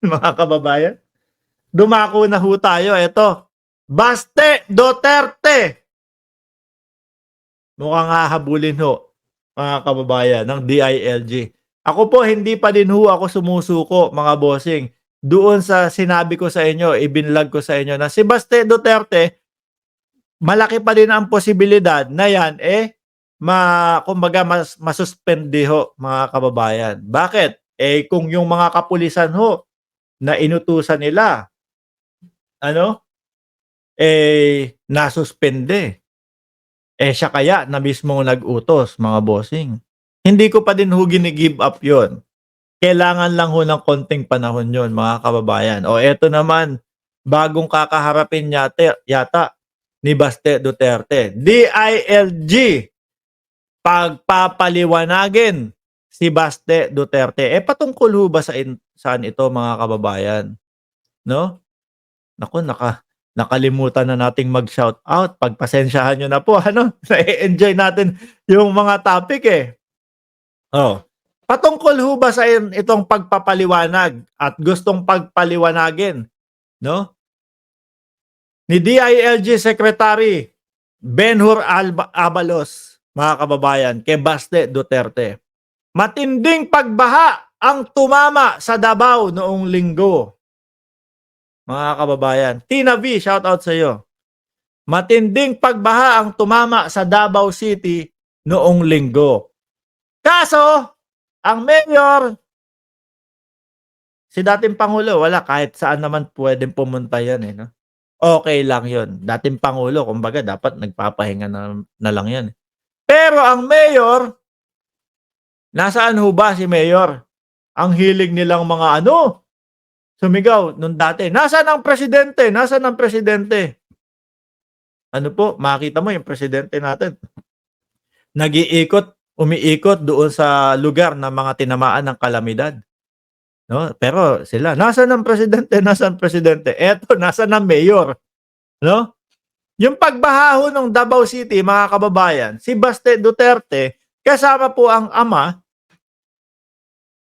mga kababayan. Dumako na ho tayo, eto. Baste Duterte! Mukhang hahabulin ho, mga kababayan, ng DILG. Ako po, hindi pa din ho ako sumusuko, mga bossing. Doon sa sinabi ko sa inyo, ibinlog ko sa inyo na si Baste Duterte, malaki pa din ang posibilidad na yan, kumbaga masuspende ho, mga kababayan. Bakit? Kung yung mga kapulisan ho, na inutusan nila, nasuspende. Siya kaya na mismong nag-utos, mga bossing. Hindi ko pa din ho gini-give up yon. Kailangan lang ho ng konting panahon yon, mga kababayan. Eto naman, bagong kakaharapin yata ni Baste Duterte. DILG, pagpapaliwanagin si Baste Duterte. Patungkol ho ba saan ito, mga kababayan? No? Naku, nakalimutan na nating mag-shout out. Pagpasensyahan nyo na po, Na-enjoy natin yung mga topic Patungkol ho ba sa itong pagpapaliwanag at gustong pagpaliwanagin, no? Ni DILG Secretary Benhur Abalos, mga kababayan, kay Baste Duterte. Matinding pagbaha ang tumama sa Davao noong linggo. Mga kababayan, Tina V, shout out sa iyo. Matinding pagbaha ang tumama sa Davao City noong linggo. Kaso, ang mayor, si dating Pangulo, wala, kahit saan naman pwedeng pumunta yan no? Okay lang yon. Dating Pangulo, kumbaga, dapat nagpapahinga na lang yan. Pero ang mayor, nasaan ho ba si mayor? Ang hilig nilang mga sumigaw nung dati. Nasaan ang presidente? Nasaan ang presidente? Ano po, makita mo yung presidente natin. Umiikot doon sa lugar ng mga tinamaan ng kalamidad. No? Pero sila, nasaan ang presidente? Nasaan ang presidente? Eto, nasaan ang mayor? No? Yung pagbaha ng Davao City, mga kababayan, si Baste Duterte, kasama po ang ama,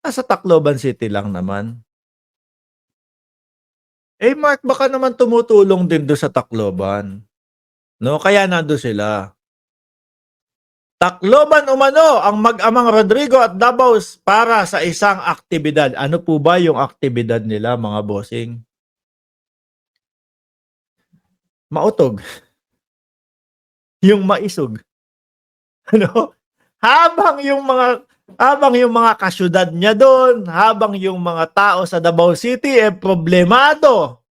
nasa Tacloban City lang naman. Mark, baka naman tumutulong din doon sa Tacloban. No? Kaya nando sila. Tacloban umano ang mag-amang Rodrigo at Davao para sa isang aktibidad. Ano po ba yung aktibidad nila, mga bossing? Mautog. Yung maisog. Habang yung mga kasyudad niya doon, habang yung mga tao sa Davao City problemado.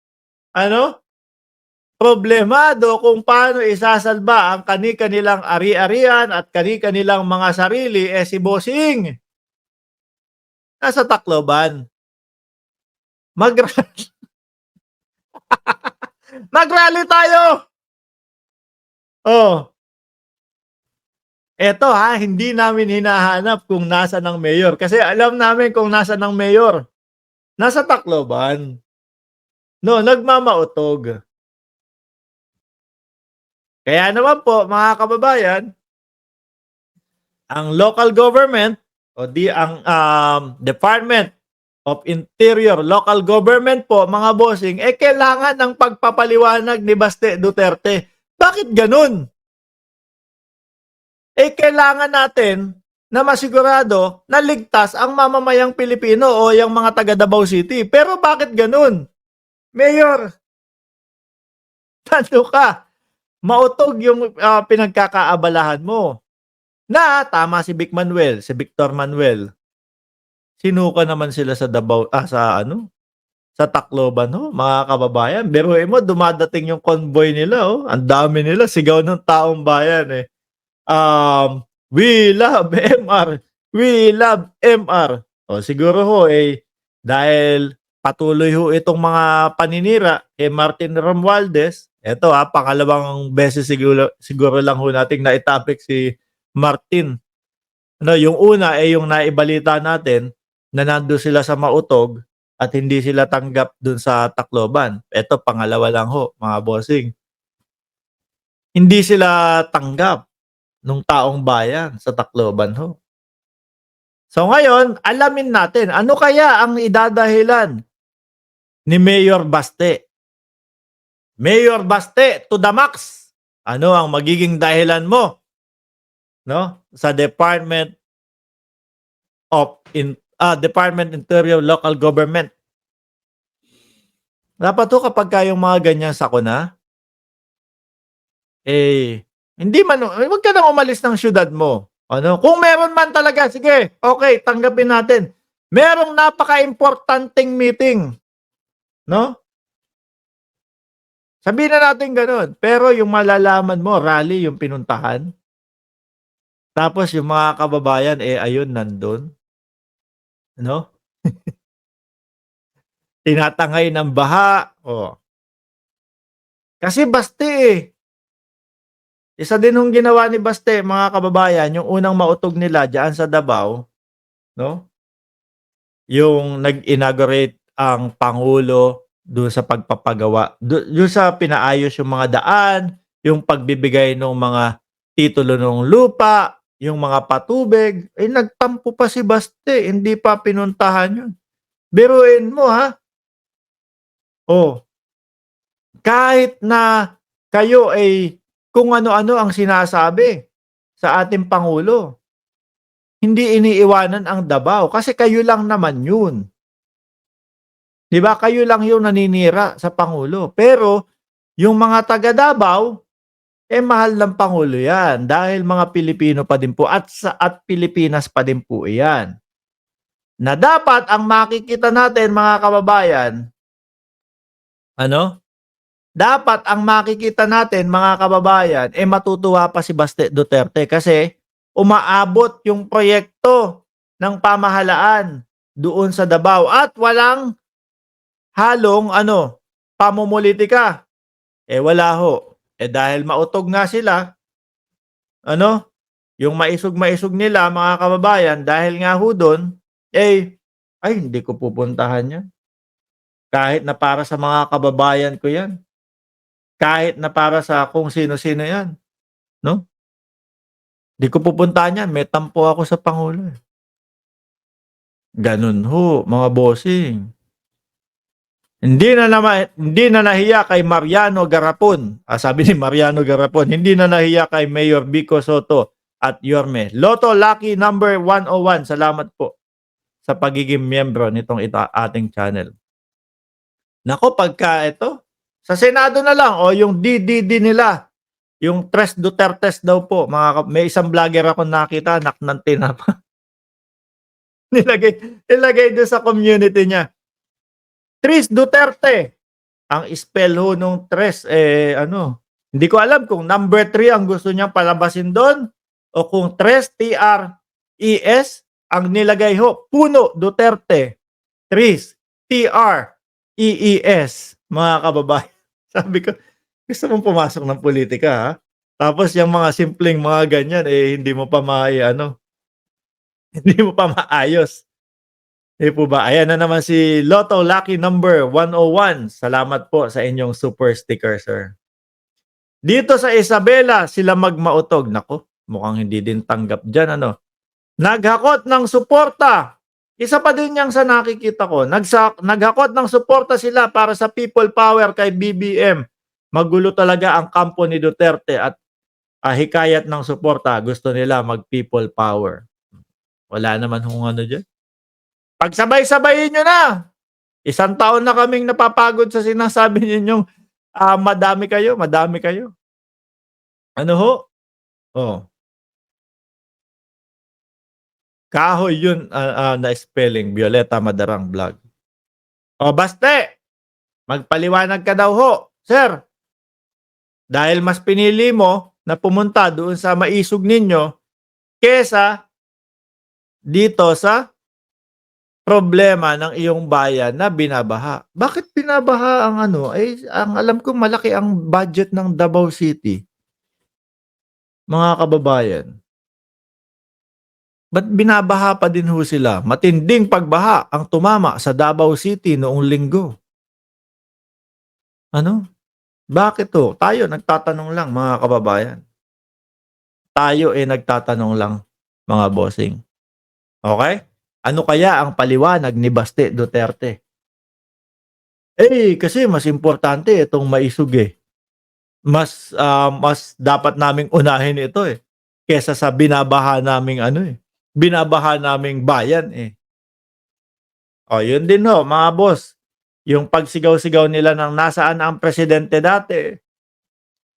Problemado kung paano isasalba ang kani-kanilang ari-arian at kani-kanilang mga sarili, si Bossing nasa Tacloban. Mag-rally tayo! Eto hindi namin hinahanap kung nasa ng mayor. Kasi alam namin kung nasa ng mayor. Nasa Tacloban. No, nagmamautog. Kaya naman po, mga kababayan, ang local government ang Department of Interior, local government po, mga bossing, kailangan ng pagpapaliwanag ni Baste Duterte. Bakit ganun? Kailangan natin na masigurado na ligtas ang mamamayang Pilipino o yung mga taga Davao City. Pero bakit ganun? Mayor, tando ka. Mautog yung pinagkakaabalahan mo. Na tama si Victor Manuel. Sinuka naman sila sa Davao, sa Tacloban, mga kababayan. Biruin mo, dumadating yung convoy nila, Ang dami nila, sigaw ng taong bayan, we love MR. We love MR. Siguro dahil patuloy itong mga paninira kay Martin Romualdez, eto pangalawang beses siguro lang nating na-topic si Martin. Yung una yung naibalita natin na nando sila sa Mautog at hindi sila tanggap dun sa Tacloban. Eto, pangalawa lang mga bossing. Hindi sila tanggap nung taong bayan sa Tacloban So ngayon, alamin natin, ano kaya ang idadahilan ni Mayor Baste. Mayor Baste to the max. Ano ang magiging dahilan mo, no? Sa Department Interior Local Government. Dapat to kapag yung mga ganyan sakuna, hindi man, wag ka nang umalis ng syudad mo. Ano? Kung meron man talaga, sige, okay, tanggapin natin. Merong napaka-importanting meeting, no? Sabihin na natin gano'n. Pero yung malalaman mo, rally yung pinuntahan. Tapos yung mga kababayan, ayun, nandun. No? Tinatangay ng baha. Oh. Kasi Baste Isa din yung ginawa ni Baste, mga kababayan, yung unang mautog nila diyan sa Davao, no? Yung nag-inaugurate ang Pangulo doon sa pagpapagawa, doon sa pinaayos yung mga daan, yung pagbibigay ng mga titulo ng lupa, yung mga patubig, nagtampo pa si Baste, hindi pa pinuntahan yun. Biruin mo ha. Oh, kahit na kayo ay kung ano-ano ang sinasabi sa ating Pangulo, hindi iniiwanan ang Davao kasi kayo lang naman yun. 'Di ba? Kayo lang yung naninira sa Pangulo. Pero yung mga taga Davao, mahal ng Pangulo yan dahil mga Pilipino pa din po at Pilipinas pa din po iyan. Na dapat ang makikita natin mga kababayan, dapat ang makikita natin mga kababayan, matutuwa pa si Baste Duterte kasi umaabot yung proyekto ng pamahalaan doon sa Davao at walang halong pamumulitika. Wala ho. Dahil mautog nga sila, yung maisog-maisog nila mga kababayan, dahil nga ho doon, ay hindi ko pupuntahan yan. Kahit na para sa mga kababayan ko yan. Kahit na para sa kung sino-sino yan. No? Hindi ko pupuntahan yan. May tampo ako sa Pangulo. Ganun ho, mga bossing. Hindi na nahiya kay Mariano Garapon. Sabi ni Mariano Garapon, hindi na nahiya kay Mayor Vico Soto at Yorme. Lotto Lucky number 101. Salamat po sa pagiging miyembro nitong ating channel. Nako, pagka ito, sa Senado na lang, yung DDD nila, yung Tres Dutertes daw po, may isang vlogger ako nakita, ng tinapa. nilagay doon sa community niya. Tres Duterte. Ang spell ho nung Tres, hindi ko alam kung number 3 ang gusto niyang palabasin doon o kung Tres, T-R-E-S, ang nilagay ho, Puno Duterte. Tres, T-R-E-E-S, mga kababayan. Sabi ko, gusto mong pumasok ng politika ha? Tapos yung mga simpleng mga ganyan, hindi mo pa hindi mo pa maayos. Po ba? Ayan na naman si Lotto Lucky number 101. Salamat po sa inyong super sticker, sir. Dito sa Isabela, sila magmautog. Nako, mukhang hindi din tanggap dyan, Naghakot ng suporta. Isa pa din yang sa nakikita ko. Naghakot ng suporta sila para sa people power kay BBM. Magulo talaga ang kampo ni Duterte at hikayat ng suporta. Gusto nila mag-people power. Wala naman kung ano dyan. Pagsabay-sabayin nyo na. 1 taon na kaming napapagod sa sinasabi ninyong madami kayo. Ano ho? Oh. Kahoy yun na spelling. Violeta Madarang Vlog. Baste, magpaliwanag ka daw ho. Sir, dahil mas pinili mo na pumunta doon sa maisog ninyo kesa dito sa problema ng iyong bayan na binabaha. Bakit binabaha ang ang alam ko malaki ang budget ng Davao City. Mga kababayan. Ba't binabaha pa din ho sila? Matinding pagbaha ang tumama sa Davao City noong linggo. Bakit to? Tayo nagtatanong lang mga kababayan. Tayo nagtatanong lang mga bossing. Okay? Ano kaya ang paliwanag ni Baste Duterte? Kasi mas importante itong maisog, mas dapat naming unahin ito, kaysa sa binabaha naming ano, binabaha naming bayan, yun din ho mga boss, yung pagsigaw-sigaw nila ng nasaan ang presidente dati,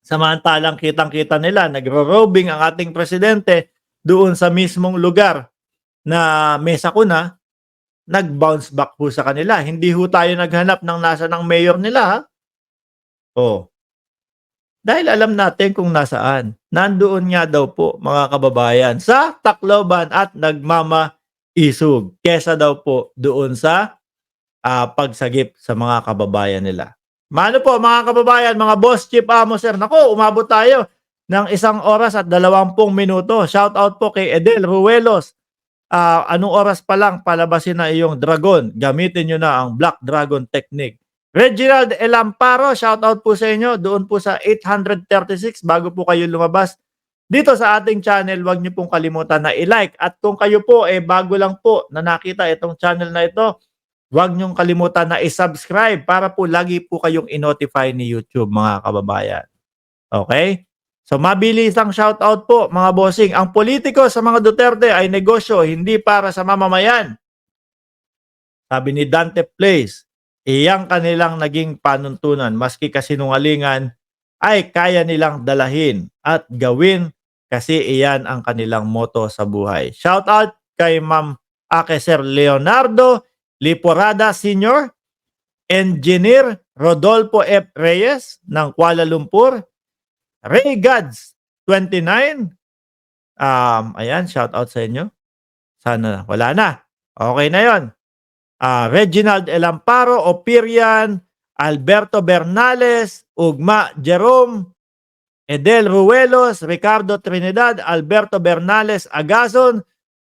samantalang kitang-kita nila nagro-robing ang ating presidente doon sa mismong lugar na may sakuna, nag-bounce back ho sa kanila. Hindi ho tayo naghanap ng nasaan ang mayor nila, ha. Oh, dahil alam natin kung nasaan. Nandoon nga daw po mga kababayan sa Tacloban at nagmamaisog kesa daw po doon sa pagsagip sa mga kababayan nila. Mano po mga kababayan, mga boss, chief amo, sir. Naku, umabot tayo ng 1 oras at 20 minuto. Shout out po kay Edel Ruelos. Anong oras pa lang palabasin na iyong dragon? Gamitin nyo na ang Black Dragon Technique. Reginald Elamparo, shout out po sa inyo. Doon po sa 836 bago po kayo lumabas dito sa ating channel, huwag niyo pong kalimutan na i-like. At kung kayo po bago lang po na nakita itong channel na ito, huwag niyong kalimutan na i-subscribe para po lagi po kayong i-notify ni YouTube mga kababayan. Okay? So mabilisang shoutout po mga bossing. Ang politiko sa mga Duterte ay negosyo, hindi para sa mamamayan. Sabi ni Dante Place, iyang kanilang naging panuntunan maski kasinungalingan ay kaya nilang dalahin at gawin kasi iyan ang kanilang motto sa buhay. Shoutout kay Ma'am Sir Leonardo Liporada Sr., Engineer Rodolfo F. Reyes ng Kuala Lumpur, Ray Gods 29. Ayan, shout out sa inyo. Sana wala na. Okay na 'yon. Reginald Elamparo, Opirian, Alberto Bernales, Ugma Jerome, Edel Ruelos, Ricardo Trinidad, Alberto Bernales Agazon,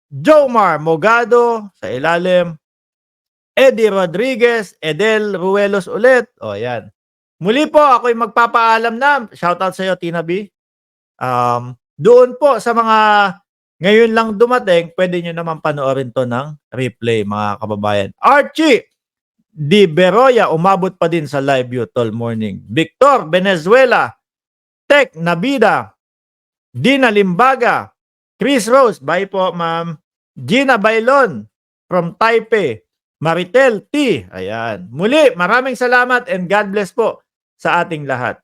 Jomar Mogado sa ilalim, Eddie Rodriguez, Edel Ruelos ulit. Ayan. Muli po ako'y magpapaalam na. Shoutout sa iyo, Tina B. Doon po sa mga ngayon lang dumating, pwede nyo naman panoorin to ng replay, mga kababayan. Archie Di Beroya, umabot pa din sa live view tol morning. Victor Venezuela, Tech Nabida, Dina Limbaga, Chris Rose, bye po ma'am. Gina Bailon from Taipei, Maritel T. Ayan. Muli, maraming salamat and God bless po sa ating lahat.